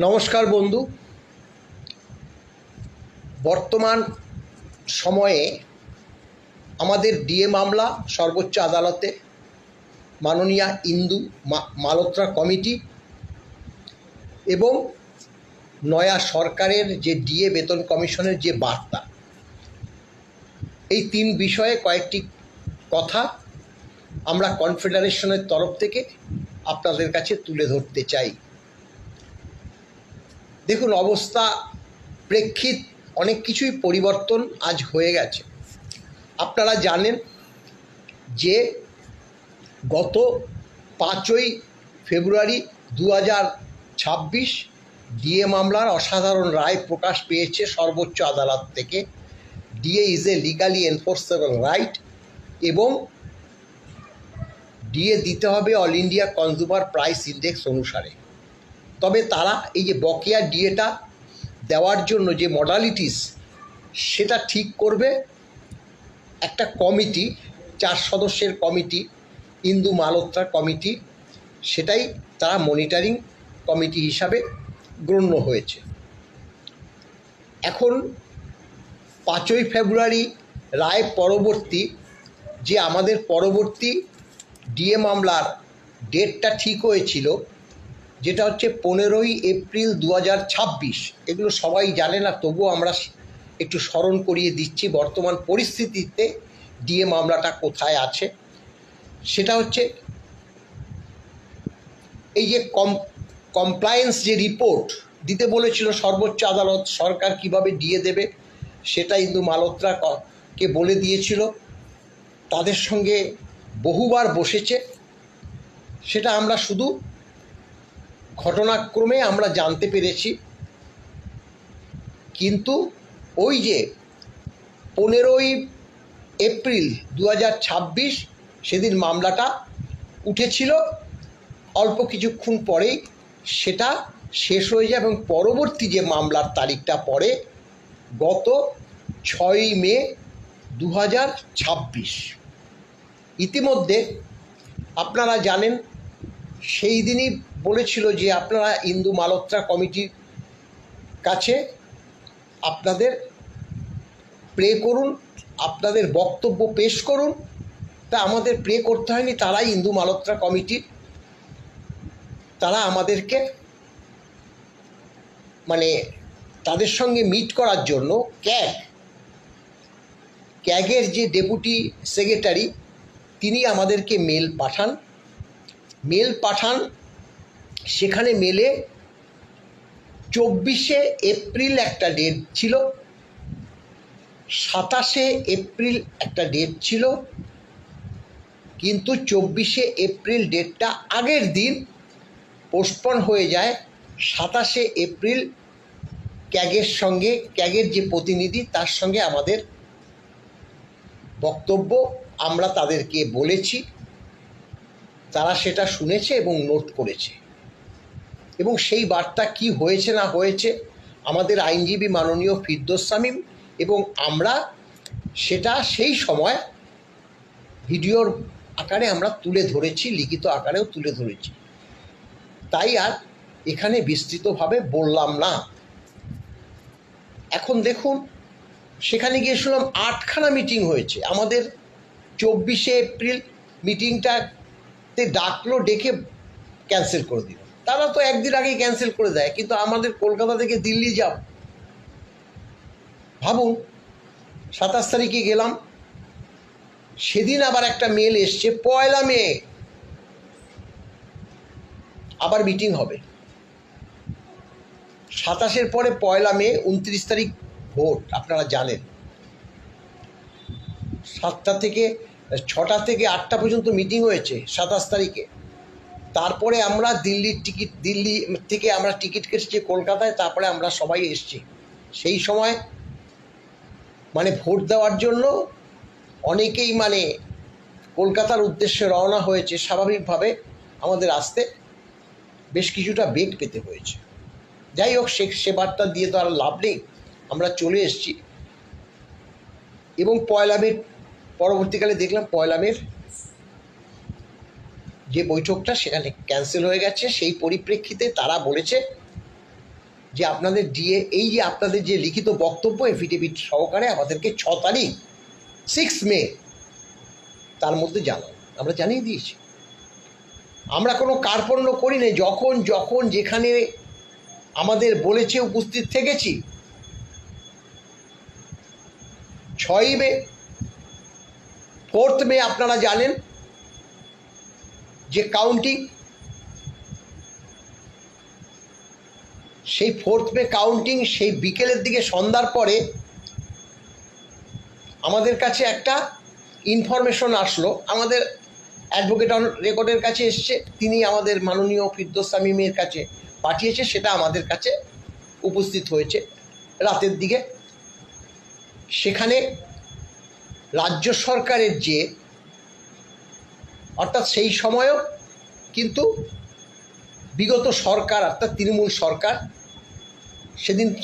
নমস্কার বন্ধু। বর্তমান সময়ে আমাদের ডিএ মামলা সর্বোচ্চ আদালতে, মাননীয়া ইন্দু মালহোত্রা কমিটি এবং নয়া সরকারের যে ডিএ বেতন কমিশনের যে বার্তা, এই তিন বিষয়ে কয়েকটি কথা আমরা কনফেডারেশনের তরফ থেকে আপনাদের কাছে তুলে ধরতে চাই। দেখুন, অবস্থা প্রেক্ষিত অনেক কিছুই পরিবর্তন আজ হয়ে গেছে। আপনারা জানেন যে গত 5ই ফেব্রুয়ারি 2026 ডিএ মামলার অসাধারণ রায় প্রকাশ পেয়েছে সর্বোচ্চ আদালত থেকে। DA is a legally enforceable right এবং ডিএ দিতে হবে all India consumer price index অনুসারে। তবে তারা এই যে বকেয়া ডিএটা দেওয়ার জন্য যে মডালিটিস, সেটা ঠিক করবে একটা কমিটি, 4 সদস্যের কমিটি, ইন্দু মালহোত্রা কমিটি। সেটাই তারা মনিটরিং কমিটি হিসাবে গণ্য হয়েছে। এখন 5ই ফেব্রুয়ারি রায় পরবর্তী যে আমাদের পরবর্তী ডিএ মামলার ডেটটা ঠিক হয়েছিল, যেটা হচ্ছে 15ই এপ্রিল 2026। এগুলো সবাই জানে না, তবুও আমরা একটু স্মরণ করিয়ে দিচ্ছি বর্তমান পরিস্থিতিতে ডিএ মামলাটা কোথায় আছে। সেটা হচ্ছে এই যে কমপ্লায়েন্স যে রিপোর্ট দিতে বলেছিল সর্বোচ্চ আদালত, সরকার কিভাবে ডিএ দেবে সেটা ইন্দু মালহোত্রাকে বলে দিয়েছিল। তাদের সঙ্গে বহুবার বসেছে, সেটা আমরা শুধু ঘটনাক্রমে আমরা জানতে পেরেছি। কিন্তু ওই যে 15ই এপ্রিল 2026 সেদিন মামলাটা উঠেছিল, অল্প কিছুক্ষণ পরেই সেটা শেষ হয়ে যায় এবং পরবর্তী যে মামলার তারিখটা পড়ে গত 6ই মে 2026। ইতিমধ্যে আপনারা জানেন সেই দিনই বলেছিল যে আপনারা ইন্দু মালহোত্রা কমিটির কাছে আপনাদের প্রে করুন, আপনাদের বক্তব্য পেশ করুন। তা আমাদের প্রে করতে হয়নি, তারাই ইন্দু মালহোত্রা কমিটি, তারা আমাদেরকে তাদের সঙ্গে মিট করার জন্য ক্যাগের যে ডেপুটি সেক্রেটারি, তিনি আমাদেরকে মেল পাঠান। সেখানে মেলে 24শে এপ্রিল একটা ডেট ছিল, 27শে এপ্রিল একটা ডেট ছিল, কিন্তু 24শে এপ্রিল ডেটটা আগের দিন পোস্টপন হয়ে যায়। 27শে এপ্রিল ক্যাগের যে প্রতিনিধি, তার সঙ্গে আমাদের বক্তব্য আমরা তাদেরকে বলেছি, তারা সেটা শুনেছে এবং নোট করেছে। এবং সেই বার্তা কি হয়েছে না হয়েছে আমাদের আইনজীবী মাননীয় ফিরদৌস শামীম এবং আমরা সেটা সেই সময় ভিডিওর আকারে আমরা তুলে ধরেছি, লিখিত আকারেও তুলে ধরেছি। তাই আর এখানে বিস্তৃতভাবে বললাম না। এখন দেখুন, সেখানে গিয়ে শুনলাম 8খানা মিটিং হয়েছে। আমাদের 24শে এপ্রিল মিটিংটাতে ডাকলো, ডেকে ক্যান্সেল করে দিল। তারা তো একদিন আগেই ক্যান্সেল করে দেয়, কিন্তু আমাদের কলকাতা থেকে দিল্লি যাও। ভাবুন, 27 তারিখে গেলাম, সেদিন আবার একটা মেল এসছে 1 মে আবার মিটিং হবে। 27-এর পরে 1 মে, 29 তারিখ ভোট, আপনারা জানেন। 6টা থেকে 8টা পর্যন্ত মিটিং হয়েছে 27 তারিখে। তারপরে আমরা দিল্লি থেকে আমরা টিকিট কেটেছি কলকাতায়, তারপরে আমরা সবাই এসছি। সেই সময় ভোট দেওয়ার জন্য অনেকেই কলকাতার উদ্দেশ্যে রওনা হয়েছে। স্বাভাবিকভাবে আমাদের আসতে বেশ কিছুটা বেগ পেতে হয়েছে। যাই হোক, সে বার্তা দিয়ে তো আর লাভ নেই, আমরা চলে এসেছি। এবং 1 মে পরবর্তীকালে দেখলাম 1 মের যে বৈঠকটা সেখানে ক্যান্সেল হয়ে গেছে। সেই পরিপ্রেক্ষিতে তারা বলেছে যে আপনাদের ডিএ এই যে আপনাদের যে লিখিত বক্তব্য এফিডেভিট সহকারে আমাদেরকে 6 তারিখ 6 মে তার মধ্যে জানান, আমরা জানিয়ে দিয়েছি। আমরা কোনো কার্পণ্য করি না, যখন যখন যেখানে আমাদের বলেছে উপস্থিত থেকেছি। 6 মে 4 মে আপনারা জানেন যে কাউন্টিং, সেই 4 মে কাউন্টিং, সেই বিকেলের দিকে সন্ধ্যার পরে আমাদের কাছে একটা ইনফরমেশন আসলো, আমাদের অ্যাডভোকেট অন রেকর্ডের কাছে এসছে, তিনি আমাদের মাননীয় ফিরদৌস শামীমের কাছে পাঠিয়েছে, সেটা আমাদের কাছে উপস্থিত হয়েছে রাতের দিকে। সেখানে রাজ্য সরকারের যে, অর্থাৎ সেই সময়ও কিন্তু বিগত সরকার অর্থাৎ তৃণমূল সরকার,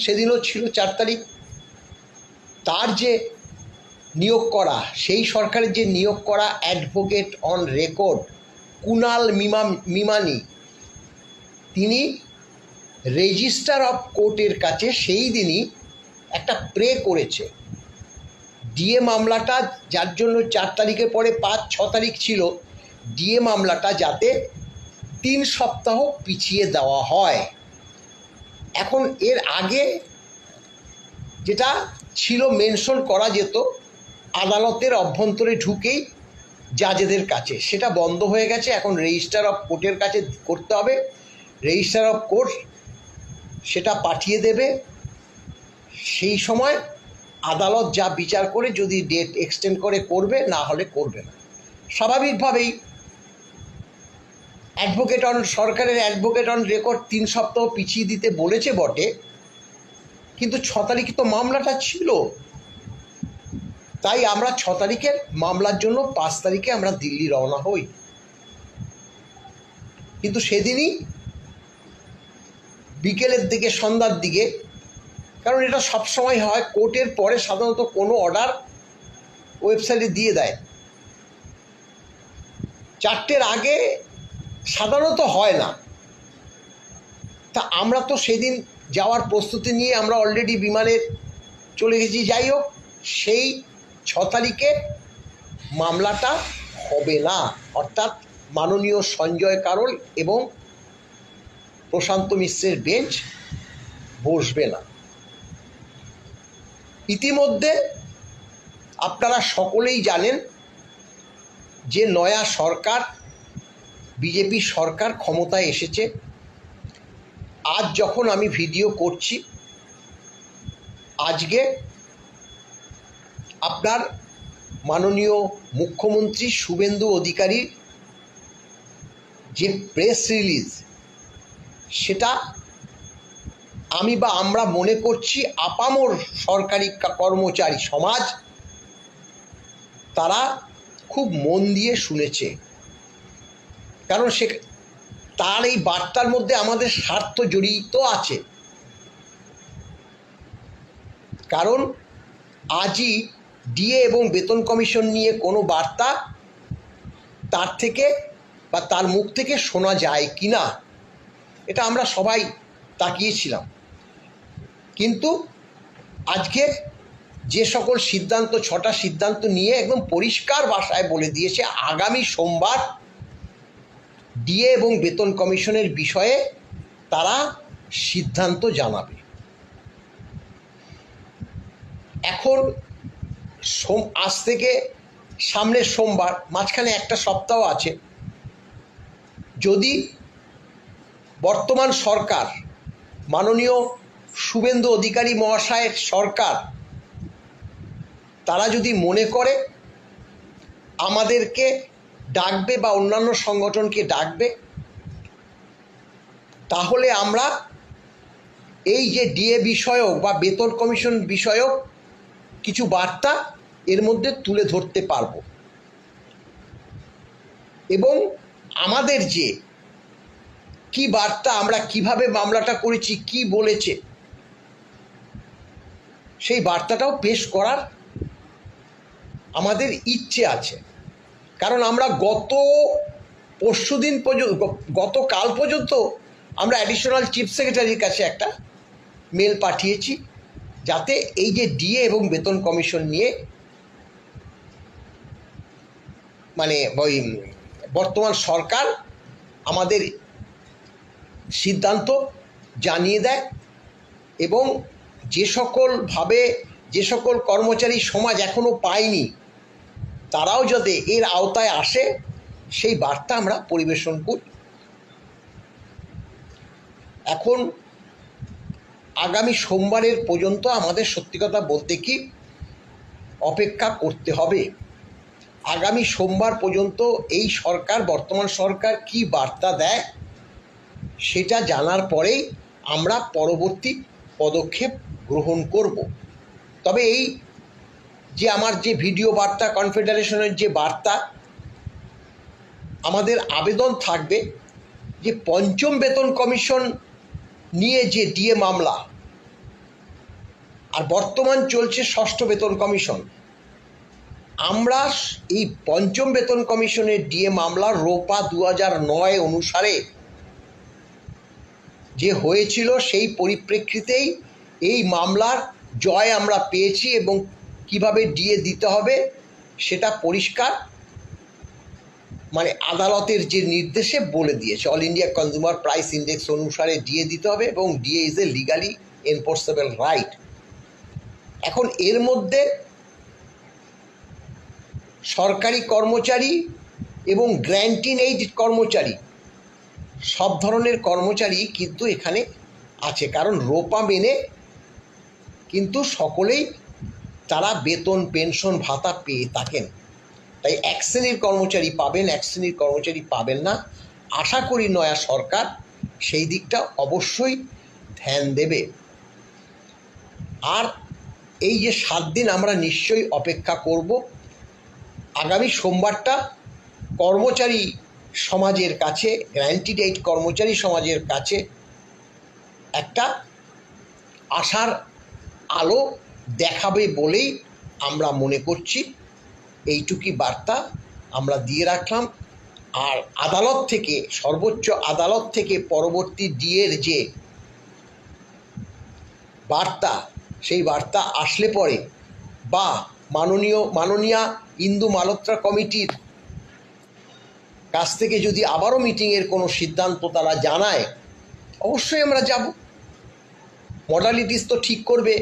সেদিনও ছিল 4 তারিখ, তার যে নিয়োগ করা, সেই সরকারের যে নিয়োগ করা advocate on record Kunal Mimani, তিনি রেজিস্ট্রার অফ কোর্টের কাছে সেই দিনই একটা প্রে করেছে। ডিএ মামলাটা যার জন্য 4 তারিখের পরে 5-6 তারিখ ছিল, ডিএ মামলাটা যাতে 3 সপ্তাহ পিছিয়ে দেওয়া হয়। এখন এর আগে যেটা ছিল মেনশন করা যেত আদালতের অভ্যন্তরে ঢুকেই জাজেদের কাছে, সেটা বন্ধ হয়ে গেছে। এখন রেজিস্ট্রার অফ কোর্টের কাছে করতে হবে, রেজিস্ট্রার অফ কোর্ট সেটা পাঠিয়ে দেবে। সেই সময় আদালত যা বিচার করে, যদি ডেট এক্সটেন্ড করে করবে, না হলে করবে না। স্বাভাবিকভাবেই সরকারের অ্যাডভোকেট অন রেকর্ড 3 সপ্তাহ পিছিয়ে দিতে বলেছে বটে, কিন্তু 6 তারিখে তো মামলাটা ছিল, তাই আমরা 6 তারিখের মামলার জন্য 5 তারিখে আমরা দিল্লি রওনা হই। কিন্তু সেদিনই বিকেলের দিকে সন্ধ্যার দিকে, কারণ এটা সবসময় হয়, কোর্টের পরে সাধারণত কোনো অর্ডার ওয়েবসাইটে দিয়ে দেয়, 4টের আগে সাধারণত হয় না। তা আমরা তো সেদিন যাওয়ার প্রস্তুতি নিয়ে আমরা অলরেডি বিমানে চলে গেছি। যাই হোক, সেই 6 তারিখে মামলাটা হবে না, অর্থাৎ মাননীয় সঞ্জয় কারোল এবং প্রশান্ত মিশ্রের বেঞ্চ বসবে না। ইতিমধ্যে আপনারা সকলেই জানেন যে নয়া সরকার, বিজেপি সরকার ক্ষমতায় এসেছে। আজ যখন আমি ভিডিও করছি, আজকে আপনার মাননীয় মুখ্যমন্ত্রী শুভেন্দু অধিকারীর যে প্রেস রিলিজ, সেটা আমরা মনে করছি আপামর সরকারি কর্মচারী সমাজ তারা খুব মন দিয়ে শুনেছে। কারণ তার এই বার্তার মধ্যে আমাদের স্বার্থ জড়িত আছে। কারণ আজই ডিএ এবং বেতন কমিশন নিয়ে কোনো বার্তা তার থেকে বা তার মুখ থেকে শোনা যায় কি না, এটা আমরা সবাই তাকিয়েছিলাম। কিন্তু আজকে যে সকল সিদ্ধান্ত, 6টা সিদ্ধান্ত নিয়ে একদম পরিষ্কার ভাষায় বলে দিয়েছে আগামী সোমবার ডিএ এবং বেতন কমিশনের বিষয়ে তারা সিদ্ধান্ত জানাবে। এখন আজ থেকে সামনের সোমবার, মাঝখানে একটা সপ্তাহ আছে। যদি বর্তমান সরকার, মাননীয় শুভেন্দু অধিকারী মহাশয়ের সরকার, তারা যদি মনে করে আমাদেরকে ডাকবে বা অন্যান্য সংগঠনকে ডাকবে, তাহলে আমরা এই যে ডিএ বিষয়ক বা বেতন কমিশন বিষয়ক কিছু বার্তা এর মধ্যে তুলে ধরতে পারব। এবং আমাদের যে কি বার্তা, আমরা কিভাবে মামলাটা করেছি, কি বলেছে, সেই বার্তাটাও পেশ করার আমাদের ইচ্ছে আছে। কারণ আমরা গতকাল পর্যন্ত আমরা অ্যাডিশনাল চিফ সেক্রেটারির কাছে একটা মেল পাঠিয়েছি, যাতে এই যে ডিএ এবং বেতন কমিশন নিয়ে মানে ওই বর্তমান সরকার আমাদের সিদ্ধান্ত জানিয়ে দেয়, এবং যে সকল কর্মচারী সমাজ এখনও পায়নি তারাও যাতে এর আওতায় আসে সেই বার্তা আমরা পরিবেশন করি। এখন আগামী সোমবারের পর্যন্ত আমাদের সত্যি কথা বলতে কি অপেক্ষা করতে হবে। আগামী সোমবার পর্যন্ত এই সরকার, বর্তমান সরকার কি বার্তা দেয় সেটা জানার পরেই আমরা পরবর্তী পদক্ষেপ গ্রহণ করব। তবে এই যে আমার যে ভিডিও বার্তা, কনফেডারেশনের যে বার্তা, আমাদের আবেদন থাকবে যে পঞ্চম বেতন কমিশন নিয়ে যে ডিএ মামলা, আর বর্তমান চলছে ষষ্ঠ বেতন কমিশন, আমরা এই পঞ্চম বেতন কমিশনের ডিএ মামলা রোপা 2009 অনুসারে যে হয়েছিল সেই পরিপ্রেক্ষিতেই এই মামলার জয় আমরা পেয়েছি, এবং কিভাবে ডিএ দিতে হবে সেটা পরিষ্কার মানে আদালতের যে নির্দেশে বলে দিয়েছে। All India consumer price index অনুসারে ডিএ দিতে হবে, এবং DA is a legally enforceable right. এখন এর মধ্যে সরকারি কর্মচারী এবং গ্র্যান্টিং এইড কর্মচারী, সব ধরনের কর্মচারী কিন্তু এখানে আছে, কারণ রোপা মেনে কিন্তু সকলেই তারা বেতন, পেনশন, ভাতা পেয়ে থাকেন। তাই এক শ্রেণীর কর্মচারী পাবেন, এক শ্রেণীর কর্মচারী পাবেন না। আশা করি নয়া সরকার সেই দিকটা অবশ্যই ধ্যান দেবে। আর এই যে 7 দিন আমরা নিশ্চয়ই অপেক্ষা করব। আগামী সোমবারটা কর্মচারী সমাজের কাছে, গ্র্যান্টিড এইড কর্মচারী সমাজের কাছে একটা আশার আলো দেখাবে বলেই আমরা মনে করছি। এইটুকুই বার্তা আমরা দিয়ে রাখলাম। আর আদালত থেকে, সর্বোচ্চ আদালত থেকে পরবর্তী ডিএর যে বার্তা, সেই বার্তা আসলে পরে বা মাননীয়া ইন্দু মালহোত্রা কমিটির কাছ থেকে যদি আবারও মিটিংয়ের কোনো সিদ্ধান্ত তারা জানায়, অবশ্যই আমরা যাব। মডালিটিস তো ঠিক করবে,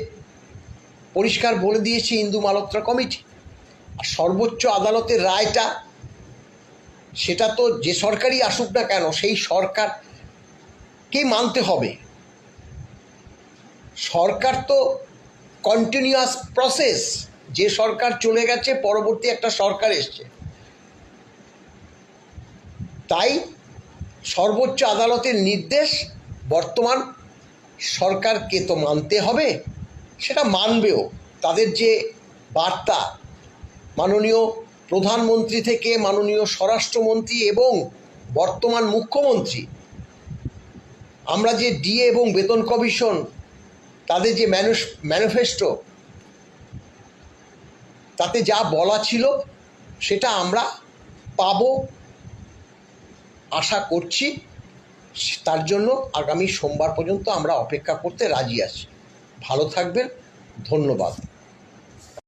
পরিষ্কার বলে দিয়েছে ইন্দু মালহোত্রা কমিটি। আর সর্বোচ্চ আদালতের রায়টা, সেটা তো যে সরকারই আসুক না কেন সেই সরকারকেই মানতে হবে। সরকার তো কন্টিনিউয়াস প্রসেস, যে সরকার চলে গেছে পরবর্তী একটা সরকার এসছে, তাই সর্বোচ্চ আদালতের নির্দেশ বর্তমান সরকারকে তো মানতে হবে, সেটা মানবেও। তাদের যে বার্তা মাননীয় প্রধানমন্ত্রী থেকে মাননীয় স্বরাষ্ট্রমন্ত্রী এবং বর্তমান মুখ্যমন্ত্রী, আমরা যে ডিএ এবং বেতন কমিশন তাদের যে ম্যানিফেস্টো, তাতে যা বলা ছিল সেটা আমরা পাবো আশা করছি। তার জন্য আগামী সোমবার পর্যন্ত আমরা অপেক্ষা করতে রাজি আছি। ভালো থাকবেন, ধন্যবাদ।